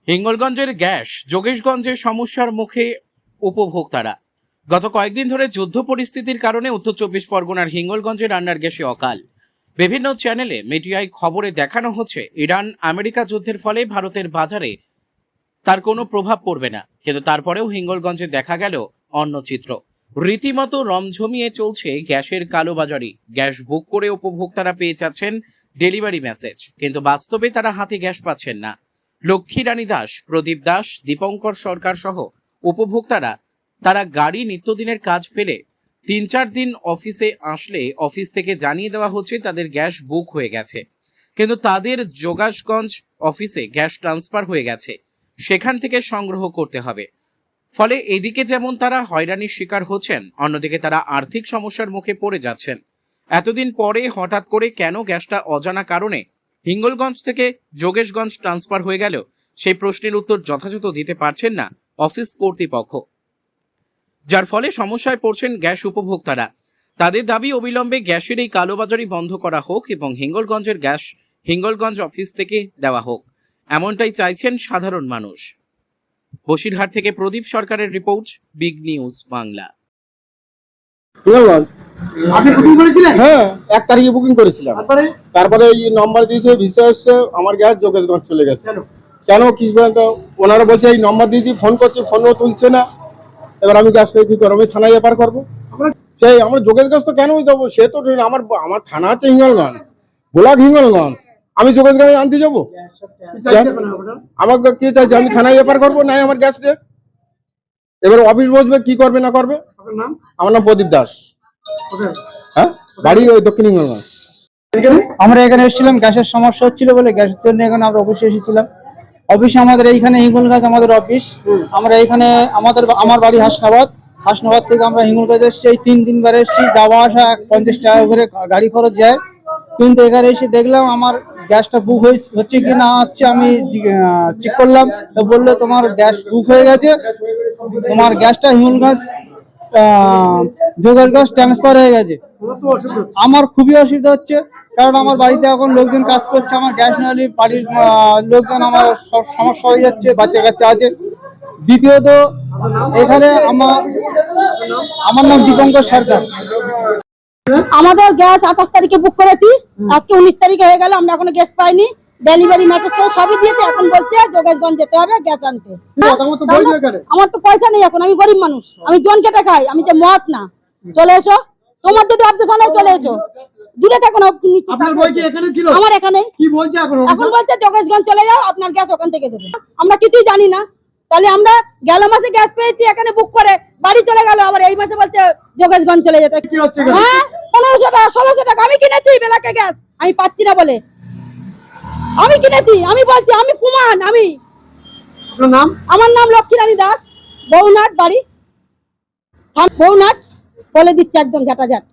হিঙ্গলগঞ্জের gas যোগেশগঞ্জের সমস্যার মুখে উপভোক্তারা। গত কয়েকদিন ধরে যুদ্ধ পরিস্থিতির কারণে উত্তর চব্বিশ পরগনার হিঙ্গলগঞ্জে রান্নার গ্যাসে অকাল। বিভিন্ন চ্যানেলে মিডিয়ায় খবরে দেখানো হচ্ছে ইরান আমেরিকা যুদ্ধের ফলে ভারতের বাজারে তার কোনো প্রভাব পড়বে না, কিন্তু তারপরেও হিঙ্গলগঞ্জে দেখা গেল অন্য চিত্র। রীতিমতো রমঝমিয়ে চলছে গ্যাসের কালোবাজারি। গ্যাস বুক করে উপভোক্তারা পেয়ে যাচ্ছেন ডেলিভারি মেসেজ, কিন্তু বাস্তবে তারা হাতে গ্যাস পাচ্ছেন না। লক্ষ্মী রানী দাস, প্রদীপ দাস, দীপঙ্কর সরকার সহ উপভোক্তারা তারা গাড়ি নিত্যদিনের কাজ ফেলে 3-4 দিন অফিসে আসলে অফিস থেকে জানিয়ে দেওয়া হচ্ছে তাদের গ্যাস বুক হয়ে গেছে, কিন্তু তাদের যোগেশগঞ্জ অফিসে গ্যাস ট্রান্সফার হয়ে গেছে, সেখান থেকে সংগ্রহ করতে হবে। ফলে এদিকে যেমন তারা হয়রানির শিকার হচ্ছেন, অন্যদিকে তারা আর্থিক সমস্যার মুখে পড়ে যাচ্ছেন। এতদিন পরে হঠাৎ করে কেন গ্যাসটা অজানা কারণে হিঙ্গলগঞ্জ থেকে যোগেশগঞ্জ ট্রান্সফার হয়ে গেল, সেই প্রশ্নের উত্তর যথাযথ দিতে পারছেন না অফিস কর্তৃপক্ষ, যার ফলে সমস্যায় পড়ছেন গ্যাস উপভোক্তারা। তাদের দাবি অবিলম্বে গ্যাসের এই কালোবাজারি বন্ধ করা হোক এবং হিঙ্গলগঞ্জের গ্যাস হিঙ্গলগঞ্জ অফিস থেকে দেওয়া হোক, এমনটাই চাইছেন সাধারণ মানুষ। বসিরহাট থেকে প্রদীপ সরকারের রিপোর্ট, বিগ নিউজ বাংলা। হ্যাঁ, 1 তারিখে বুকিং করেছিলাম। তারপরে এই নম্বর দিয়েছে, ভিসা এসছে, আমার গ্যাস যোগেশগঞ্জ চলে গেছে। কেন কি বলতো, ওনারা বলছে এই নম্বর দিয়েছি, ফোন করছি, ফোনও তুলছে না। এবার আমি গ্যাস পেয়ে কি করবো? আমি থানায় ব্যাপার করবো। সেই আমার যোগেশগঞ্জ তো কেন যাবো? সে তো আমার থানা আছে হিঙ্গলগঞ্জ, ব্লক হিঙ্গলগঞ্জ। আমি যোগেশগঞ্জ আনতে যাবো? আমাকে কি চাইছে? আমি থানায় ব্যাপার করবো, নাই আমার গ্যাস দিয়ে। এবার অফিস বসবে, কি করবে না করবে। আমার নাম প্রদীপ দাস। হ্যাঁ, বাড়ি ওই দক্ষিণ হিঙ্গলগঞ্জ। আমরা এখানে এসেছিলাম, গ্যাসের সমস্যা হচ্ছিল বলে গ্যাসের জন্য এখানে আমরা অফিসে এসেছিলাম। অফিসে আমাদের এইখানে হিঙ্গলগঞ্জ আমাদের অফিস। আমরা এখানে আমার বাড়ি হাসনাবাদ থেকে আমরা হিঙ্গলগঞ্জ এসেছি। এই 3 দিন বারে এসেছি, যাওয়া আসা 50 টাকা করে গাড়ি খরচ যায়। কিন্তু এখানে এসে দেখলাম আমার গ্যাসটা বুক হচ্ছে কি না হচ্ছে, আমি চেক করলাম, তো বললো তোমার গ্যাস বুক হয়ে গেছে, তোমার গ্যাসটা হিঙ্গলগঞ্জ যোগেশগঞ্জ ট্রান্সফার হয়ে গেছে। আমার খুবই অসুবিধা হচ্ছে, কারণ আমার বাড়িতে এখন লোকজন কাজ করছে, আমার গ্যাস না হলে বাড়ির লোকজন আমার সব সমস্যা হয়ে যাচ্ছে, বাচ্চা কাচ্চা আছে। দ্বিতীয়ত এখানে আমার নাম দীপঙ্কর সরকার। আমাদের গ্যাস 28 তারিখে বুক করেছি, আজকে 19 তারিখ হয়ে গেল, আমরা এখনো গ্যাস পাইনি। ডেলিভারি মেসেজ তো সবই দিয়েছে, এখন বলছে যোগেশগঞ্জ যেতে হবে গ্যাস আনতে। আমার তো পয়সা নেই, এখন আমি গরিব মানুষ, আমি জন কেটে খাই, আমি যে মত না। চলে এসো, তোমার যদি অবজেকশন হয় চলে এসো, দূরে থাকো না। আমার এখানে এখন বলছে যোগেশগঞ্জ চলে যাও, আপনার গ্যাস ওখান থেকে দেবে। আমরা কিছুই জানি না। তাহলে আমরা গেল মাসে গ্যাস পেয়েছি, এখানে বুক করে বাড়ি চলে গেল, আবার এই মাসে বলছে যোগেশগঞ্জ চলে যেতে। হ্যাঁ, 1500 টাকা 1600 টাকা আমি কিনেছি বেলাকে গ্যাস, আমি পাচ্ছি না বলে আমি কিনেছি। আমি বলছি, আমি প্রমাণ। আমার নাম লক্ষ্মী রানী দাস, বৌনাট বাড়ি, বৌনাট বলে দিচ্ছে একদম ঝাঁটাঝাট।